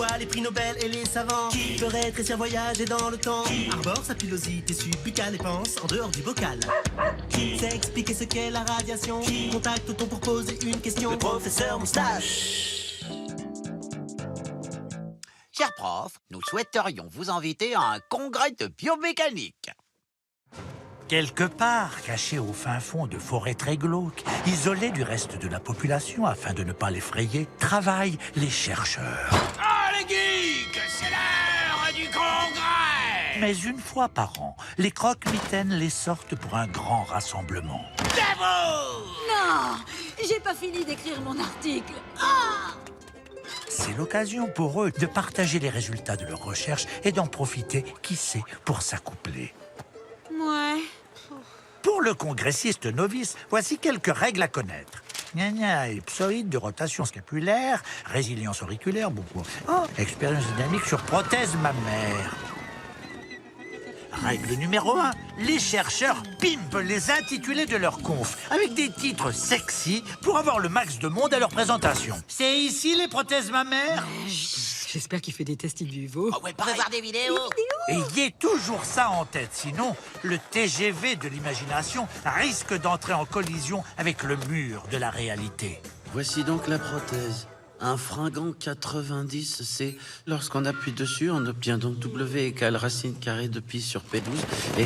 voit les prix Nobel et les savants qui feraient rétrécir voyager dans le temps, arbore sa pilosité subbuccale et pense en dehors du bocal. Qui sait expliquer ce qu'est la radiation? Contacte-t-on pour poser une question? Le professeur Moustache. Cher prof, nous souhaiterions vous inviter à un congrès de biomécanique. Quelque part, caché au fin fond de forêts très glauques, isolés du reste de la population afin de ne pas l'effrayer, travaillent les chercheurs. Ah, les geeks, c'est l'heure du congrès! Mais une fois par an, les croque-mitaines les sortent pour un grand rassemblement. Bravo! Non, j'ai pas fini d'écrire mon article. Ah! C'est l'occasion pour eux de partager les résultats de leurs recherches et d'en profiter, qui sait, pour s'accoupler. Ouais. Pour le congressiste novice, voici quelques règles à connaître. Gna gna, ellipsoïde de rotation scapulaire, résilience auriculaire, beaucoup. Oh, expérience dynamique sur prothèse mammaire. Règle numéro 1, les chercheurs pimpent les intitulés de leurs confs avec des titres sexy pour avoir le max de monde à leur présentation. C'est ici les prothèses mammaires? J'espère qu'il fait des tests in vivo. Ah ouais, pareil. Voir des vidéos. Ayez toujours ça en tête, sinon le TGV de l'imagination risque d'entrer en collision avec le mur de la réalité. Voici donc la prothèse. Un fringant 90, c'est lorsqu'on appuie dessus, on obtient donc W égale racine carrée de pi sur P12 et...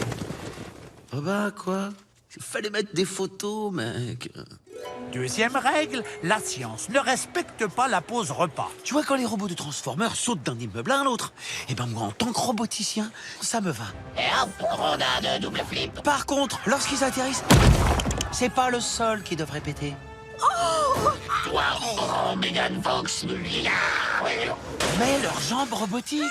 Oh bah quoi? Il fallait mettre des photos, mec. Deuxième règle, la science ne respecte pas la pause repas. Tu vois, quand les robots de Transformers sautent d'un immeuble à un autre, eh ben moi, en tant que roboticien, ça me va. Et hop, rondin de double flip. Par contre, lorsqu'ils atterrissent, c'est pas le sol qui devrait péter. Toi, oh, Megan Fox, Mais leurs jambes robotiques.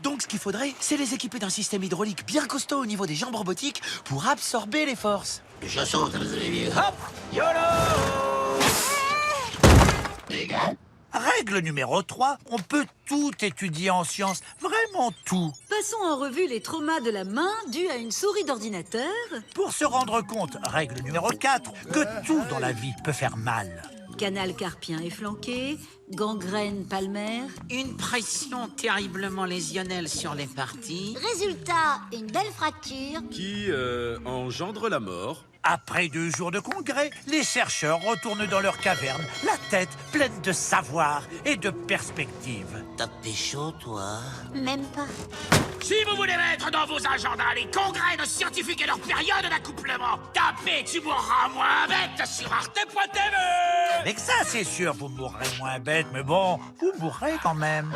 Donc ce qu'il faudrait, c'est les équiper d'un système hydraulique bien costaud au niveau des jambes robotiques pour absorber les forces. je saute. Hop, YOLO! Megan, Règle numéro 3, on peut tout étudier en sciences, vraiment tout. Passons en revue les traumas de la main dus à une souris d'ordinateur. Pour se rendre compte, règle numéro 4, que tout dans la vie peut faire mal. Canal carpien efflanqué, gangrène palmaire. Une pression terriblement lésionnelle sur les parties. Résultat, une belle fracture. qui engendre la mort. Après 2 jours de congrès, les chercheurs retournent dans leur caverne, la tête pleine de savoir et de perspectives. T'as pécho, toi? Même pas. si vous voulez mettre dans vos agendas les congrès de scientifiques et leur période d'accouplement, tapez Tu mourras moins bête sur arte.tv. Avec ça, c'est sûr, vous mourrez moins bête, mais bon, vous mourrez quand même.